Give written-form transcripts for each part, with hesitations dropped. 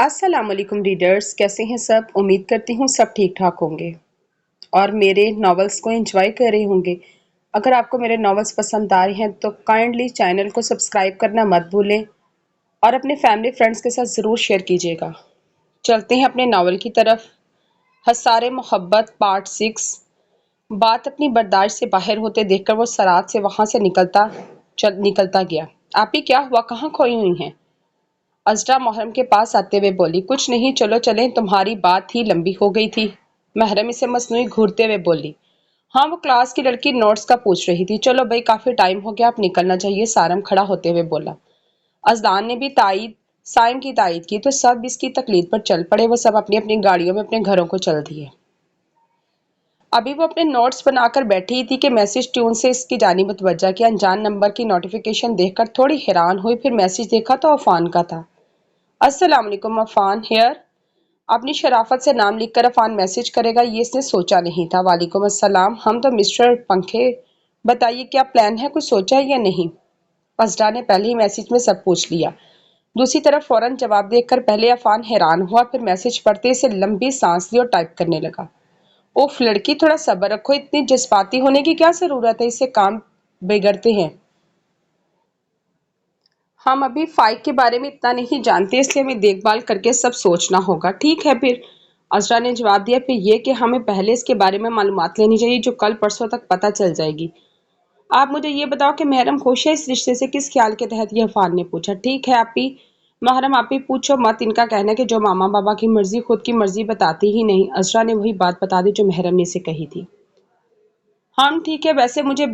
السلام علیکم ریڈرز، کیسے ہیں سب؟ امید کرتی ہوں سب ٹھیک ٹھاک ہوں گے اور میرے ناولز کو انجوائے کر رہے ہوں گے۔ اگر آپ کو میرے ناولز پسند آ رہے ہیں تو کائنڈلی چینل کو سبسکرائب کرنا مت بھولیں اور اپنے فیملی فرینڈز کے ساتھ ضرور شیئر کیجیے گا۔ چلتے ہیں اپنے ناول کی طرف۔ حصار محبت پارٹ 6۔ بات اپنی برداشت سے باہر ہوتے دیکھ کر وہ سرات سے وہاں سے نکلتا گیا۔ آپ ہی کیا ہوا، کہاں کھوئی ہوئی ہیں؟ عذرا محرم کے پاس آتے ہوئے بولی۔ کچھ نہیں، چلو چلیں، تمہاری بات ہی لمبی ہو گئی تھی۔ محرم اسے مصنوعی گھورتے ہوئے بولی۔ ہاں، وہ کلاس کی لڑکی نوٹس کا پوچھ رہی تھی۔ چلو بھائی، کافی ٹائم ہو گیا، اب نکلنا چاہیے، سارم کھڑا ہوتے ہوئے بولا۔ ازدان نے بھی سائم کی تائید کی تو سب اس کی تقلید پر چل پڑے۔ وہ سب اپنی اپنی گاڑیوں میں اپنے گھروں کو چل دیے۔ ابھی وہ اپنے نوٹس بنا کر بیٹھی ہی تھی کہ میسج ٹیون سے اس کی جانب متوجہ کیا۔ انجان نمبر کی نوٹیفیکیشن دیکھ کر تھوڑی حیران ہوئی، پھر میسج دیکھا تو عفان کا تھا۔ السلام علیکم، عفان ہیئر۔ اپنی شرافت سے نام لکھ کر عفان میسج کرے گا یہ اس نے سوچا نہیں تھا۔ وعلیکم السلام، ہم تو مسٹر پنکھے، بتائیے کیا پلان ہے، کچھ سوچا ہے یا نہیں؟ عذرا نے پہلے ہی میسج میں سب پوچھ لیا۔ دوسری طرف فوراً جواب دیکھ کر پہلے عفان حیران ہوا، پھر میسج پڑھتے سے لمبی سانس لی اور ٹائپ کرنے لگا۔ اوف لڑکی، تھوڑا صبر رکھو، اتنی جذباتی ہونے کی کیا ضرورت ہے، اس سے کام بگڑتے ہیں۔ ہم ابھی فائق کے بارے میں اتنا نہیں جانتے، اس لیے ہمیں دیکھ بھال کر کے سب سوچنا ہوگا۔ ٹھیک ہے پھر، عذرا نے جواب دیا، پھر یہ کہ ہمیں پہلے اس کے بارے میں معلومات لینی چاہیے جو کل پرسوں تک پتہ چل جائے گی۔ آپ مجھے یہ بتاؤ کہ محرم خوش ہے اس رشتے سے؟ کس خیال کے تحت یہ عفان نے پوچھا۔ ٹھیک ہے آپ ہی محرم، آپ ہی پوچھو مت، ان کا کہنا ہے کہ جو ماما بابا کی مرضی خود کی مرضی بتاتی ہی نہیں۔ عذرا نے وہی بات بتا دی جو محرم نے اسے کہی تھی۔ ہم ٹھیک ہے، ویسے مجھے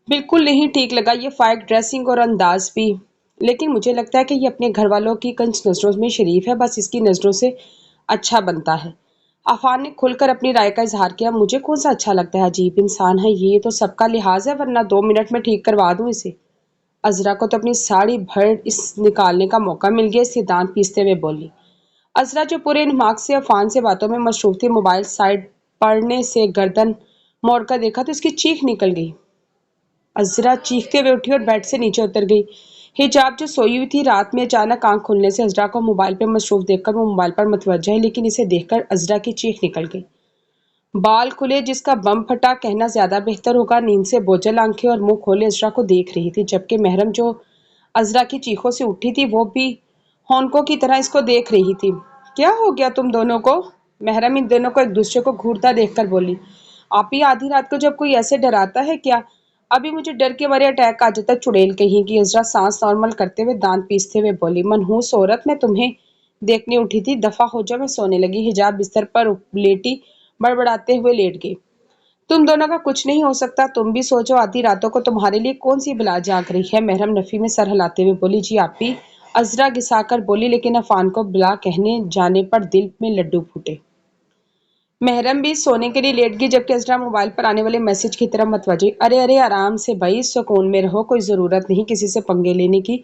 بالکل نہیں ٹھیک لگا یہ فائق ڈریسنگ اور انداز بھی، لیکن مجھے لگتا ہے کہ یہ اپنے گھر والوں کی کنچ نظروں میں شریف ہے، بس اس کی نظروں سے اچھا بنتا ہے۔ عفان نے کھل کر اپنی رائے کا اظہار کیا۔ مجھے کون سا اچھا لگتا ہے، عجیب انسان ہے یہ تو سب کا لحاظ ہے، ورنہ 2 منٹ میں ٹھیک کروا دوں اسے۔ عذرا کو تو اپنی ساڑی بھر اس نکالنے کا موقع مل گیا، اسے دانت پیستے ہوئے بولی۔ عذرا جو پورے انہماک سے عفان سے باتوں میں مصروف تھی، موبائل سائڈ پڑنے سے گردن موڑ کر دیکھا تو اس کی چیخ نکل گئی۔ عذرا چیختے ہوئے اٹھی اور بیڈ سے نیچے اتر گئی۔ حجاب جو سوئی ہوئی تھی، رات میں اچانک آنکھ کھلنے سے عذرا کو موبائل پہ مصروف دیکھ کر وہ موبائل پر متوجہ ہے، لیکن اسے دیکھ کر عذرا کی چیخ نکل گئی۔ بال کھلے جس کا بم پھٹا کہنا زیادہ بہتر ہوگا، نیند سے بوجھل آنکھیں اور منہ کھولے عذرا کو دیکھ رہی تھی، جبکہ محرم جو عذرا کی چیخوں سے اٹھی تھی وہ بھی ہونکوں کی طرح اس کو دیکھ رہی تھی۔ کیا ہو گیا تم دونوں کو؟ محرم ان دونوں کو ایک دوسرے کو گھورتا دیکھ کر بولی۔ آپ ہی آدھی رات کو جب کوئی ایسے ڈراتا ہے کیا؟ ابھی مجھے ڈر کے مارے اٹیک آ جاتا، چڑیل کہیں کی۔ عذرا سانس نارمل کرتے ہوئے دانت پیستے ہوئے بولی۔ منحوس عورت، میں تمہیں دیکھنے اٹھی تھی، دفعہ ہو جا، میں سونے لگی۔ حجاب بستر پر لیٹی بڑبڑاتے ہوئے لیٹ گئی۔ تم دونوں کا کچھ نہیں ہو سکتا، تم بھی سو جاؤ، آدھی راتوں کو تمہارے لیے کون سی بلا جاگ رہی ہے؟ محرم نفی میں سر ہلاتے ہوئے بولی۔ جی آپ ہی، عذرا گھسا کر بولی، لیکن عفان کو بلا کہنے جانے پر دل میں لڈو پھوٹے۔ محرم بھی سونے کے لیے لیٹ گئی، جبکہ عذرا موبائل پر آنے والے میسج کی طرف متوجہ۔ ارے آرام سے بھائی، سکون میں رہو، کوئی ضرورت نہیں کسی سے پنگے لینے کی،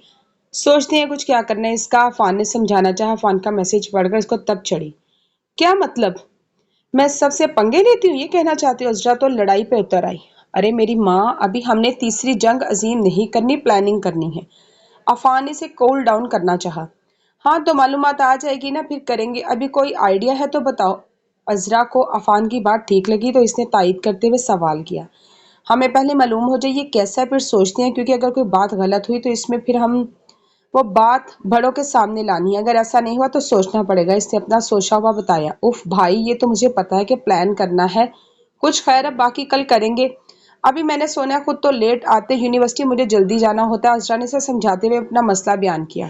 سوچتے ہیں کچھ کیا کرنا ہے اس کا۔ عفان نے سمجھانا چاہا، عفان کا میسج پڑھ کر اس کو تب چڑھی۔ کیا مطلب؟ میں سب سے پنگے لیتی ہوں یہ کہنا چاہتی ہوں؟ عذرا تو لڑائی پہ اتر آئی۔ ارے میری ماں، ابھی ہم نے تیسری جنگ عظیم نہیں کرنی، پلاننگ کرنی ہے۔ عفان نے اسے کول ڈاؤن کرنا چاہا۔ ہاں تو معلومات آ جائے گی نا، پھر کریں گے، ابھی کوئی آئیڈیا ہے تو بتاؤ۔ عذرا کو عفان کی بات ٹھیک لگی تو اس نے تائید کرتے ہوئے سوال کیا۔ ہمیں پہلے معلوم ہو جائے یہ کیسا ہے، پھر سوچتے ہیں، کیونکہ اگر کوئی بات غلط ہوئی تو اس میں پھر ہم وہ بات بڑوں کے سامنے لانی ہے، اگر ایسا نہیں ہوا تو سوچنا پڑے گا۔ اس نے اپنا سوچا ہوا بتایا۔ اف بھائی، یہ تو مجھے پتا ہے کہ پلان کرنا ہے کچھ، خیر اب باقی کل کریں گے، ابھی میں نے سونا خود تو لیٹ آتے یونیورسٹی، مجھے جلدی جانا ہوتا ہے۔ عذرا نے اسے سمجھاتے ہوئے اپنا مسئلہ بیان کیا،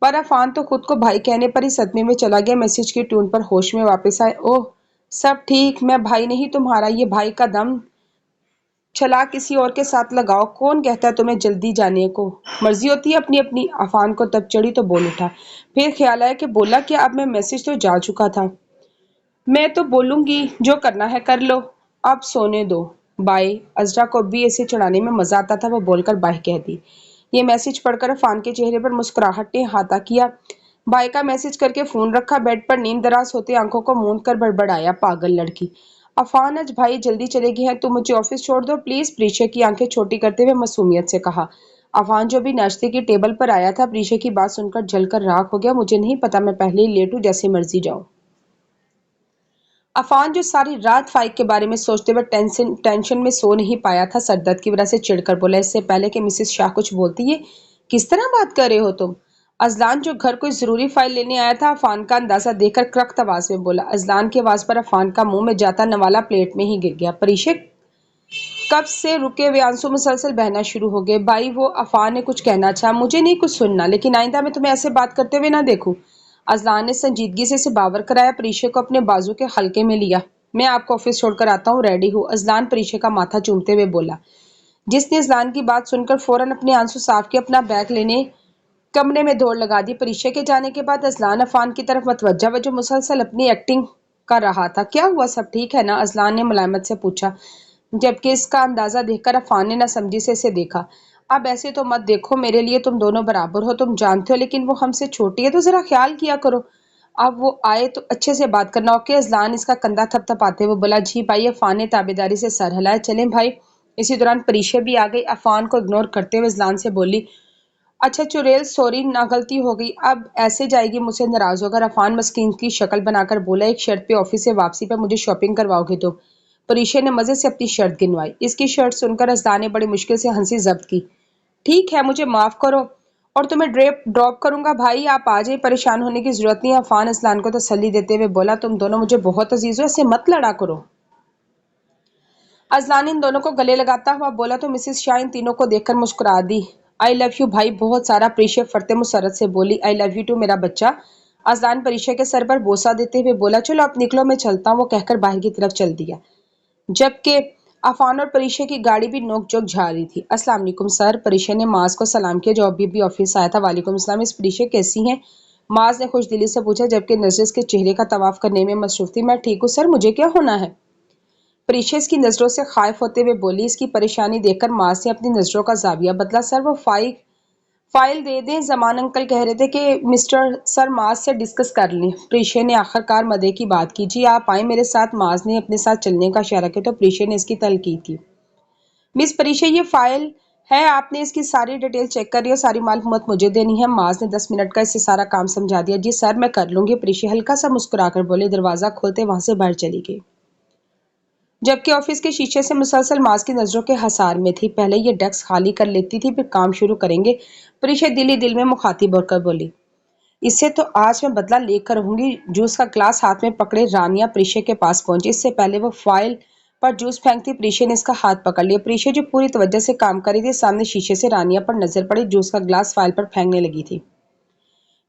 پر عفان تو خود کو بھائی کہنے پر ہی صدمے میں چلا گیا۔ میسج کی ٹون پر ہوش میں واپس آئے۔ اوہ سب ٹھیک، میں بھائی نہیں تمہارا، یہ بھائی کا دم چھلا کسی اور کے ساتھ لگاؤ، کون کہتا ہے تمہیں جلدی جانے کو، مرضی ہوتی ہے اپنی اپنی۔ عفان کو تب چڑھی تو بول اٹھا، پھر خیال آیا کہ بولا کیا، اب میں میسج تو جا چکا تھا، میں تو بولوں گی جو کرنا ہے کر لو، اب سونے دو، بائے۔ عذرا کو بھی اسے چڑھانے میں مزہ آتا تھا، وہ بول کر بائے کہہ دی۔ یہ میسج پڑھ کر عفان کے چہرے پر مسکراہٹ نے احاطہ کیا۔ بھائی کا میسج کر کے فون رکھا، بیڈ پر نیند دراز ہوتے آنکھوں کو موند کر بڑبڑایا، پاگل لڑکی۔ عفان آج بھائی جلدی چلے گئے ہیں، تم مجھے آفس چھوڑ دو پلیز، پریشا کی آنکھیں چھوٹی کرتے ہوئے معصومیت سے کہا۔ अफान जो भी नाश्ते की टेबल पर आया था प्रीशा की बात सुनकर जलकर राख हो गया। मुझे नहीं पता, मैं पहले ही लेट हूँ, जैसे मर्जी जाओ। अफान जो सारी रात फाइक के बारे में सोचते हुए टेंशन टेंशन में सो नहीं पाया था, सरदर्द की वजह से चिढ़कर बोला, इससे पहले कि मिसेस शाह कुछ बोलती है, किस तरह बात कर रहे हो तुम? अजलान जो घर कोई जरूरी फाइल लेने आया था अफान का अंदाजा देखकर क्रख्त आवाज में बोला। अजलान की आवाज पर अफान का मुंह में जाता नवाला प्लेट में ही गिर गया। परीक्षे कब से रुके हुए आंसू मुसलसल बहना शुरू हो गए। भाई वो अफान ने कुछ कहना चाहा, मुझे नहीं कुछ सुनना, लेकिन आइंदा मैं तुम्हें ऐसे बात करते हुए ना देखूं। अजलान ने संजीदगी से इसे बावर कराया। परीक्षा को अपने बाजू के हल्के में लिया। मैं आपको ऑफिस छोड़कर आता हूँ, रेडी हूँ, अजलान परीक्षा का माथा चूमते हुए बोला। जिसने अजलान की बात सुनकर फौरन अपने आंसू साफ के अपना बैग लेने कमरे में दौड़ लगा दी। परीक्षा के जाने के बाद अजलान अफान की तरफ मतवज्जा जो मुसलसल अपनी एक्टिंग कर रहा था। क्या हुआ, सब ठीक है ना? अजलान ने मुलायमत से पूछा, जबकि इसका अंदाजा देखकर अफान ने नासमझी से इसे देखा। अब ऐसे तो मत देखो, मेरे लिए तुम दोनों बराबर हो, तुम जानते हो, लेकिन वो हमसे छोटी है तो जरा ख्याल किया करो। अब वो आए तो अच्छे से बात करना, ओके? अजलान इसका कंधा थपथपाते हुए बोला। जी भाई, अफान ने ताबेदारी से सर हिलाया। चलें भाई। इसी दौरान परीक्षा भी आ गई। अफान को इग्नोर करते हुए अजलान से बोली, अच्छा चुड़ैल, सॉरी, ना गलती हो गई, अब ऐसे जाएगी मुझसे नाराज होकर? अफान मस्कीन की शक्ल बनाकर बोला, एक शर्त पे ऑफिस से वापसी पर मुझे शॉपिंग करवाओगे तो? परीक्षा ने मजे से अपनी शर्त गिनवाई। इसकी शर्त सुनकर अजलान ने बड़ी मुश्किल से हंसी जब्त की। ठीक है, मुझे माफ करो और तुम्हें ड्रॉप करूंगा भाई, आप आ जाइए, परेशान होने की जरूरत नहीं है। अफान अजलान को तसल्ली देते हुए बोला, तुम दोनों मुझे बहुत अजीज हो, ऐसे मत लड़ा करो। अजलान इन दोनों को गले लगाता हुआ बोला तो मिसेस शाह इन तीनों को देखकर मुस्कुरा दी। आई लव यू भाई, बहुत सारा। परीक्षा फरते मुसरत से बोली। आई लव यू टू मेरा बच्चा। अजलान परीक्षा के सर पर बोसा देते हुए बोला, चलो अब निकलो, मैं चलता हूँ। वो कहकर बाहर की तरफ चल दिया, जबकि अफान और परीक्षा की गाड़ी भी नोक-झोंक झाड़ी थी। अस्सलाम वालेकुम सर। परीक्षा ने माज को सलाम किया, जो अभी भी ऑफिस आया था। वालेकुम सलाम। इस परीक्षा कैसी हैं? माज ने खुश दिली से पूछा, जबकि नजर के चेहरे का तवाफ करने में मसरूफ थी। मैं ठीक हूँ सर, मुझे क्या होना है? परीक्षा इसकी नजरों से खाइफ होते हुए बोली। इसकी परेशानी देखकर माज ने अपनी नजरों का जाविया बदला। सर वो फाइल दे दें, जमान अंकल कह रहे थे कि मिस्टर सर माज से डिस्कस कर लें। प्रीशे ने आखिरकार मदे की बात की। जी आप आए मेरे साथ। माज ने अपने साथ चलने का इशारा किया तो प्रीशे ने इसकी तलकीद की। मिस परीशे, ये फाइल है, आपने इसकी सारी डिटेल चेक करी और सारी मालूमात मुझे देनी है। माज ने 10 मिनट का इसे सारा काम समझा दिया। जी सर, मैं कर लूंगी। प्रीशे हल्का सा मुस्कुराकर बोले। दरवाजा खोलते वहां से बाहर चली गई, जबकि ऑफिस के शीशे से मुसलसल माज की नजरों के हसार में थी। पहले ये डेस्क खाली कर लेती थी, फिर काम शुरू करेंगे। परीक्षा दिल ही दिल में मुखातिब होकर बोली, इससे तो आज मैं बदला लेकर रहूंगी। जूस का ग्लास हाथ में पकड़े रानिया प्रीशे के पास पहुंची। इससे पहले वो फाइल पर जूस फेंकती, प्रीशे ने इसका हाथ पकड़ लिया। प्रीशे जो पूरी तवज्जो से काम कर रही थी, सामने शीशे से रानिया पर नजर पड़ी, जूस का ग्लास फाइल पर फेंकने लगी थी।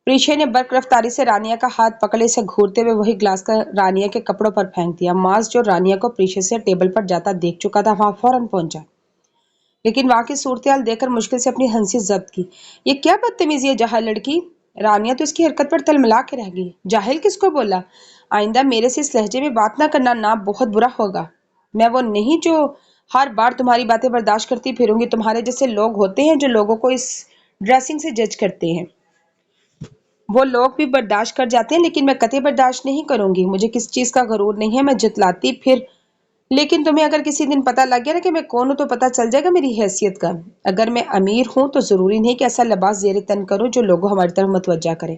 प्रीशे ने बर्क रफ्तारी से रानिया का हाथ पकड़े, इसे घूरते हुए वही ग्लास का रानिया के कपड़ों पर फेंक दिया। माज जो रानिया को प्रीशे से टेबल पर जाता देख चुका था, वहां फौरन पहुंचा, लेकिन वहां की सूरत देखकर मुश्किल से अपनी हंसी जब्त की। ये क्या बदतमीजी है जाहिल लड़की? रानिया तो इसकी हरकत पर तलमला के रह गई। जाहिल किसको बोला? आइंदा मेरे से इस लहजे में बात ना करना, ना बहुत बुरा होगा। मैं वो नहीं जो हर बार तुम्हारी बातें बर्दाश्त करती फिरूंगी। तुम्हारे जैसे लोग होते हैं जो लोगों को इस ड्रेसिंग से जज करते हैं, वो लोग भी बर्दाश्त कर जाते हैं, लेकिन मैं कतई बर्दाश्त नहीं करूंगी। मुझे किस चीज का गरूर नहीं है, मैं जितलाती फिर, लेकिन तुम्हें अगर किसी दिन पता लग गया ना कि मैं कौन हूं, तो पता चल जाएगा मेरी हैसियत का। अगर मैं अमीर हूं तो जरूरी नहीं कि ऐसा लिबास जेर तन करूं जो लोगों हमारी तरफ मुतवज्जा करें।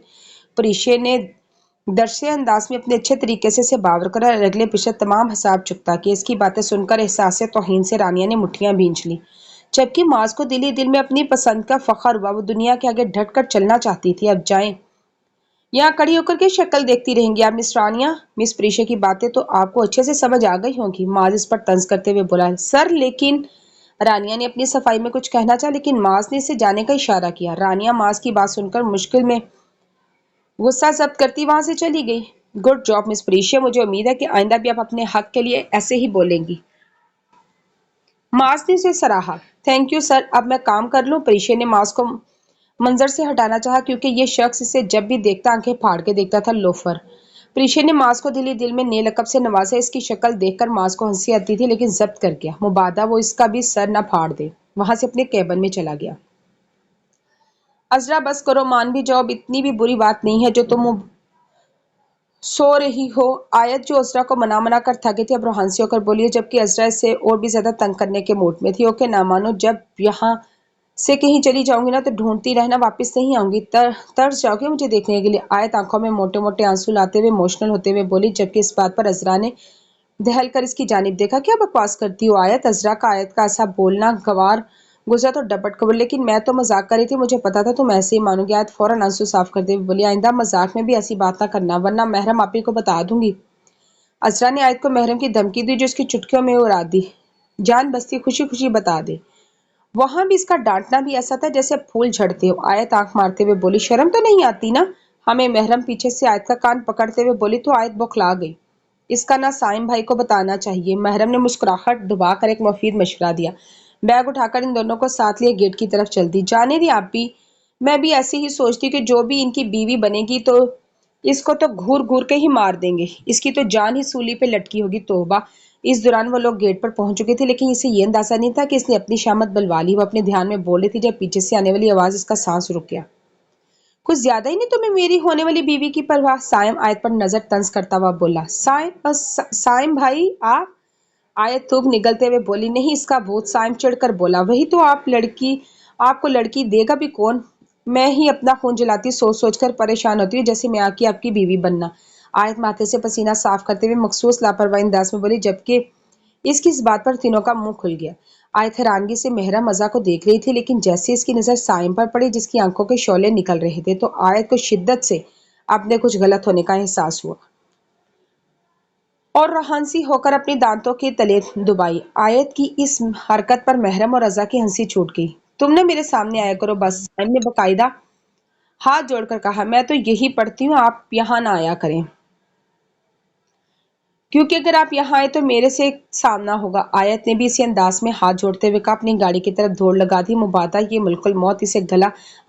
परीशे ने दरसे अंदाज में अपने अच्छे तरीके से बावर कर अगले पिछले तमाम हिसाब चुकता किए। इसकी बातें सुनकर एहसास तौहीन से रानिया ने मुठ्ठियां भींच ली, जबकि माज को दिली दिल में अपनी पसंद का फख्र हुआ। वो दुनिया के आगे ढट कर चलना चाहती थी। अब जाएं, यहाँ खड़ी होकर के शक्ल देखती रहेंगी आप मिस रानिया? मिस प्रीशा की बातें तो आपको अच्छे से समझ आ गई होंगी। माज इस पर तंज करते हुए बोला। सर लेकिन रानिया ने अपनी सफाई में कुछ कहना चाहा, लेकिन माज ने इसे जाने का इशारा किया। रानिया माज की बात सुनकर मुश्किल में गुस्सा जब्त करती वहां से चली गई। गुड जॉब मिस प्रीशा, मुझे उम्मीद है कि आइंदा भी आप अपने हक के लिए ऐसे ही बोलेंगी। माज ने उसे सराहा। थैंक यू सर, अब मैं काम कर लूं? प्रीशा ने माज को मंजर से हटाना चाहा, क्योंकि ये शख्स इसे जब भी देखता आंखें फाड़ के देखता था। लोफर। प्रीशा ने माज को दिली दिल में ने लकब से नवाजा। इसकी शक्ल देखकर माज को हंसी आती थी, लेकिन जब्त कर गया। मुबादा वो इसका भी सर न फाड़ दे। वहां से अपने केबिन में चला गया। अजरा बस करो, मान भी जाओ, अब इतनी भी बुरी बात नहीं है जो तुम सो रही हो। आयत जो अजरा को मना मना कर थकी थी, अब रोहानसी होकर बोली, जबकि अजरा इसे और भी ज्यादा तंग करने के मूड में थी। ओके ना मानो, जब यहाँ से कहीं चली जाऊंगी ना तो ढूंढती रहना, वापस नहीं आऊंगी। तरस जाओगे मुझे देखने के लिए। आयत आंखों में मोटे मोटे आंसू लाते हुए इमोशनल होते हुए बोली, जबकि इस बात पर अजरा ने दहल कर इसकी जानिब देखा। क्या बकवास करती हो आयत? अजरा का आयत का ऐसा बोलना गवार गुजरा तो डपट कबूल, लेकिन मैं तो मजाक कर रही थी, मुझे पता था तुम ऐसे ही मानोगी। आयत फौरन आंसू साफ करते हुए बोली, आइंदा मजाक में भी ऐसी बात ना करना, वरना महरम आपी को बता दूंगी। असरा ने आयत को महरम की धमकी दी, जो उसकी चुटकियों में उड़ा दी। जान बस्ती खुशी खुशी बता दे। वहां भी इसका डांटना भी ऐसा था जैसे फूल झड़ते हो। आयत आंख मारते हुए बोली, शर्म तो नहीं आती ना हमें? महरम पीछे से आयत का कान पकड़ते हुए बोली, तो आयत बौखला गई। इसका ना साइम भाई को बताना चाहिए। महरम ने मुस्कुराहट दबाकर एक मुफीद मशवरा दिया। बैग उठाकर इन दोनों को साथ लिए गेट की तरफ चल दी। जाने दी आप भी, मैं भी ऐसे ही सोचती कि जो भी इनकी बीवी बनेगी तो इसको तो घूर घूर के ही मार देंगे, इसकी तो जान ही सूली पे लटकी होगी। तौबा। इस दौरान वो लोग गेट पर पहुंच चुके थे, लेकिन इसे ये अंदाजा नहीं था कि इसने अपनी शामत बुलवा ली। वो अपने ध्यान में बोल रही थी जब पीछे से आने वाली आवाज इसका सांस रुक गया। कुछ ज्यादा ही नहीं तुम्हें मेरी होने वाली बीवी की परवाह? साइम आयत पर नजर तंज करता हुआ बोला। साइम भाई आप? आयत थूक निगलते हुए बोली, नहीं इसका भूत। साइम चिढ़कर बोला, वही तो आपको लड़की देगा भी कौन? मैं ही अपना खून जलाती सोच सोच कर परेशान होती हूँ, जैसे मैं आके आपकी बीवी बनना। आयत माथे से पसीना साफ करते हुए मखसूस लापरवाही अंदाज में बोली, जबकि इसकी इस बात पर तीनों का मुंह खुल गया। आयत हैरानगी से मेहरा मजा को देख रही थी, लेकिन जैसे इसकी नजर साइम पर पड़ी, जिसकी आंखों के शोले निकल रहे थे, तो आयत को शिद्दत से अपने कुछ गलत होने का एहसास हुआ और हंसी होकर अपनी दांतों के तले दबाई। आयत की इस हरकत पर महरम और रजा की हंसी छूट गई। तुमने मेरे सामने आया करो बस, साइम ने बकायदा हाथ जोड़कर कहा। मैं तो यही पढ़ती हूँ, आप यहाँ ना आया करें, क्योंकि अगर आप यहाँ आए तो मेरे से सामना होगा। आयत ने भी इसी अंदाज में हाथ जोड़ते हुए कहा। अपनी गाड़ी की तरफ दौड़ लगा दी। मुबादा ये मुल्कुल मौत इसे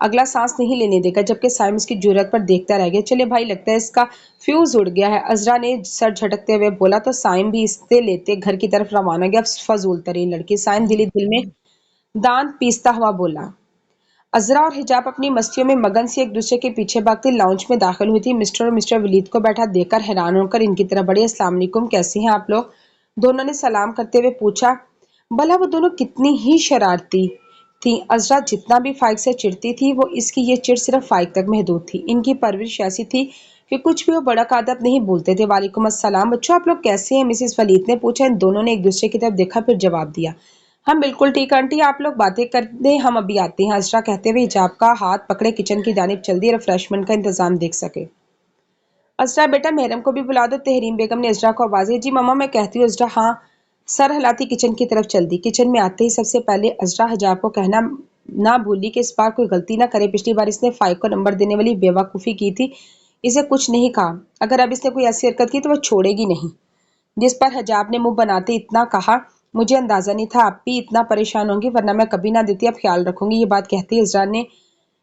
अगला सांस नहीं लेने देगा, जबकि साइम इसकी जुर्रत पर देखता रह गया। चले भाई, लगता है इसका फ्यूज उड़ गया है, अजरा ने सर झटकते हुए बोला। तो साइम भी इससे लेते घर की तरफ रवाना गया। फजूल तरीन लड़की, साइम दिली दिल में दांत पीसता हुआ बोला। अजरा और हिजाब अपनी मस्तियों में मगन से एक दूसरे के पीछे भागते लाउंज में दाखिल हुई थी। मिस्टर और मिस्टर वलीद को बैठा देखकर हैरान होकर इनकी तरफ बढ़ी। अस्सलाम वालेकुम, कैसे हैं आप लोग? दोनों ने सलाम करते हुए पूछा। भला वो दोनों कितनी ही शरारती थी। अजरा जितना भी फाइक से चिढ़ती थी, वो इसकी ये चिढ़ सिर्फ फाइक तक महदूद थी। इनकी परवरिश ऐसी थी कि कुछ भी वो बड़ा कादब नहीं भूलते थे। वालेकुम अस्सलाम बच्चों, आप लोग कैसे हैं? मिसेस वलीद ने पूछा। इन दोनों ने एक दूसरे की तरफ देखा, फिर जवाब दिया, हम बिल्कुल ठीक आंटी, आप लोग बातें कर दे, हम अभी आते हैं। अजरा कहते हुए हिजाब का हाथ पकड़े किचन की जानिब चल दी, रिफ्रेशमेंट का इंतजाम देख सके। अजरा बेटा महरम को भी बुला दो, तहरीम बेगम ने अजरा को आवाज दी। जी मम्मा, मैं कहती हूँ। अजरा हाँ सर हिलाती किचन की तरफ चल दी। किचन में आते ही सबसे पहले अजरा हिजाब को कहना ना भूली कि इस बार कोई गलती ना करे। पिछली बार इसने फाइव को नंबर देने वाली बेवकूफ़ी की थी। इसे कुछ नहीं कहा, अगर अब इसने कोई ऐसी हरकत की तो वह छोड़ेगी नहीं। जिस पर हिजाब ने मुंह बनाते इतना कहा, मुझे अंदाजा नहीं था आप भी इतना परेशान होंगी, वरना मैं कभी ना देती, अब ख्याल रखूंगी। ये बात कहती है इजरा ने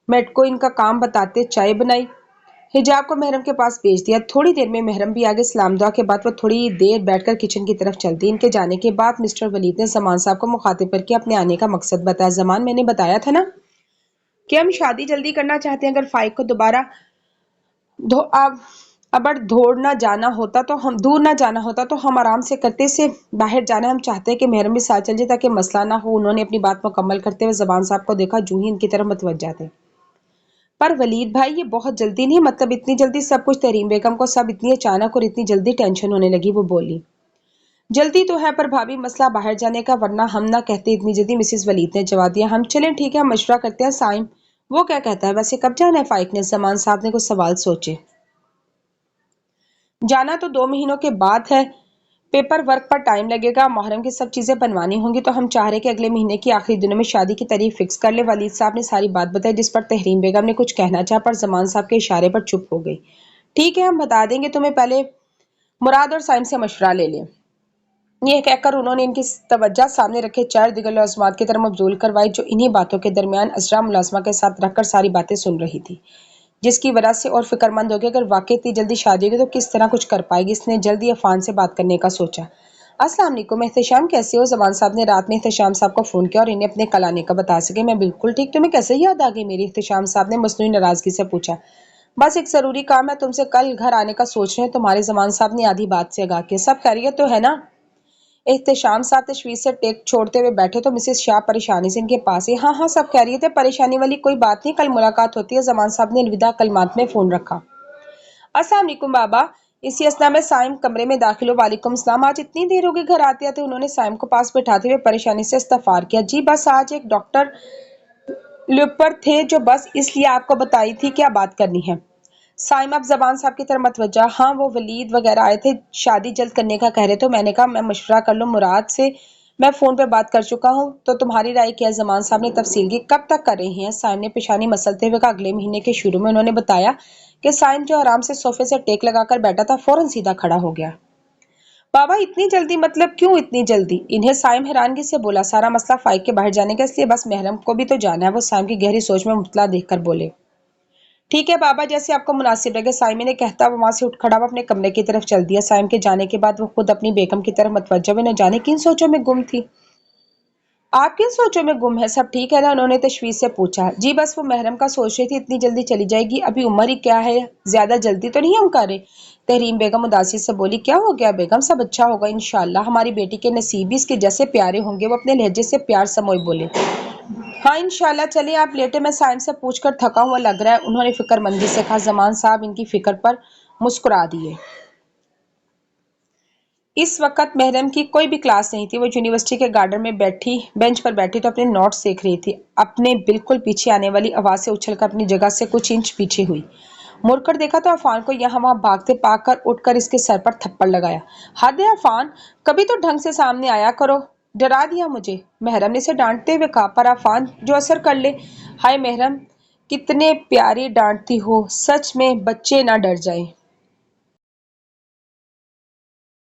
मेट को इनका काम बताते चाय बनाई, हिजाब को महरम के पास भेज दिया। थोड़ी देर में महरम भी आगे। सलाम दुआ के बाद वो थोड़ी देर बैठकर किचन की तरफ चलती। इनके जाने के बाद मिस्टर वलीद ने जमान साहब को मुखातिब करके अपने आने का मकसद बताया। जमान, मैंने बताया था ना कि हम शादी जल्दी करना चाहते हैं। अगर फाइक को दोबारा धो अब दूर ना जाना होता तो हम आराम से करते से बाहर जाना। हम चाहते हैं कि महरम भी साथ चल जाए ताकि मसला ना हो। उन्होंने अपनी बात मुकम्मल करते हुए जबान साहब को देखा, जूं ही इनकी तरफ मुतवज्जा थे। पर वलीद भाई, ये बहुत जल्दी नहीं, मतलब इतनी जल्दी सब कुछ? तहरीम बेगम को सब इतनी अचानक और इतनी जल्दी टेंशन होने लगी। वो बोली, जल्दी तो है पर भाभी मसला बाहर जाने का, वरना हम ना कहते इतनी जल्दी। मिसिस वलीद ने जवाब दिया। हम चलें, ठीक है, हम मशवरा करते हैं। साइम वो क्या कहता है वैसे, कब जाना है फाइक ने? जमान साहब ने कुछ सवाल सोचे। जाना तो 2 महीनों के बाद है, पेपर वर्क पर टाइम लगेगा, मुहर्रम की सब चीजें बनवानी होंगी, तो हम चाह रहे कि अगले महीने की आखिरी दिनों में शादी की तारीख फिक्स कर ले। वलीद साहब ने सारी बात बताई, जिस पर तहरीम बेगम ने कुछ कहना चाहा पर जमान साहब के इशारे पर चुप हो गई। ठीक है, हम बता देंगे तुम्हें, पहले मुराद और साइम से मशवरा ले लें। यह कहकर उन्होंने इनकी तवज्जो सामने रखे चार दिगल लवाज़मात की तरफ मबजूल करवाई, जो इन्हीं बातों के दरमियान अजरा मुलाजमा के साथ रखकर सारी बातें सुन रही थी, जिसकी वजह से और फिक्रमंद हो गई अगर वाकई इतनी जल्दी शादी होगी तो किस तरह कुछ कर पाएगी। इसने जल्दी अफान से बात करने का सोचा। अस्सलाम वालेकुम एहतशाम, कैसे हो? जमान साहब ने रात में एहतशाम साहब को फोन किया और इन्हें अपने कल आने का बता सके। मैं बिल्कुल ठीक, तुम्हें कैसे याद आ गई मेरी? एहतशाम साहब ने मसनूई नाराजगी से पूछा। बस एक जरूरी काम है, तुमसे कल घर आने का सोच रहे हैं तुम्हारे। जमान साहब ने आधी बात से आगाह किया। सब खैरियत तो है ना? احتشام صاحب تشویش سے ٹیک چھوڑتے ہوئے بیٹھے تو مسز شاہ پریشانی سے ان کے پاس ہی ہاں ہاں سب کہہ رہی تھے پریشانی والی کوئی بات نہیں، کل ملاقات ہوتی ہے۔ زمان صاحب نے الوداع کلمات میں فون رکھا۔ السلام علیکم بابا۔ اسی اسنا میں سائم کمرے میں داخل ہو۔ وعلیکم السلام، آج اتنی دیر ہو گئی گھر آتے آتے؟ انہوں نے سائم کو پاس بٹھاتے ہوئے پریشانی سے استغفار کیا۔ جی بس آج ایک ڈاکٹر لیپر تھے جو بس اس لیے آپ کو بتائی تھی کیا بات کرنی ہے؟ سائم اب زبان صاحب کی طرف متوجہ۔ ہاں وہ ولید وغیرہ آئے تھے، شادی جلد کرنے کا کہہ رہے، تو میں نے کہا میں مشورہ کر لوں، مراد سے میں فون پہ بات کر چکا ہوں، تو تمہاری رائے کیا؟ زمان صاحب نے تفصیل کی۔ کب تک کر رہی ہیں؟ سائم نے پیشانی مسلتے ہوئے کہا اگلے مہینے کے شروع میں۔ انہوں نے بتایا کہ سائم جو آرام سے صوفے سے ٹیک لگا کر بیٹھا تھا فوراً سیدھا کھڑا ہو گیا۔ بابا اتنی جلدی؟ مطلب کیوں اتنی جلدی؟ انہیں سائم حیرانگی سے بولا۔ سارا مسئلہ فائق کے باہر جانے کا، اس لیے بس محرم کو بھی تو جانا ہے۔ وہ سائم کی گہری سوچ میں مبتلا دیکھ کر بولے۔ ٹھیک ہے بابا، جیسے آپ کو مناسب لگے۔ سائم نے کہتا وہ وہاں سے اٹھ کھڑا، وہ اپنے کمرے کی طرف چل دیا۔ سائم کے جانے کے بعد وہ خود اپنی بیگم کی طرف متوجہ ہوئے، نہ جانے کن سوچوں میں گم تھی۔ آپ کن سوچوں میں گم ہے؟ سب ٹھیک ہے نا؟ انہوں نے تشویش سے پوچھا۔ جی بس وہ محرم کا سوچ رہی تھی اتنی جلدی چلی جائے گی، ابھی عمر ہی کیا ہے، زیادہ جلدی تو نہیں ہمکارے؟ تحریم بیگم اداسی سے بولی۔ کیا ہو گیا بیگم؟ سب اچھا ہوگا انشاءاللہ، ہماری بیٹی کے نصیب اس کے جیسے پیارے ہوں گے۔ وہ اپنے لہجے سے پیار سموئے بولے۔ ہاں انشاءاللہ، چلیں آپ لیٹے، میں سائم سے پوچھ کر تھکا ہوا لگ رہا ہے، انہوں نے فکر مندی سے کہا۔ زمان صاحب ان کی فکر پر مسکرا دیے۔ اس وقت محرم کی کوئی بھی کلاس نہیں تھی، وہ یونیورسٹی کے گارڈن میں بینچ پر بیٹھی تو اپنے نوٹس دیکھ رہی تھی۔ اپنے بالکل پیچھے آنے والی آواز سے اچھل کر اپنی جگہ سے کچھ انچ پیچھے ہوئی، مڑ کر دیکھا تو عفان کو یہاں وہاں بھاگتے پا کر اٹھ کر اس کے سر پر تھپڑ لگایا۔ حد ہے عفان، کبھی تو ڈھنگ سے سامنے آیا کرو، ڈرا دیا مجھے، محرم نے اسے ڈانٹتے ہوئے کہا۔ پر عفان جو اثر کر لے۔ ہائے محرم، کتنے پیاری ڈانٹتی ہو، سچ میں بچے نہ ڈر جائیں۔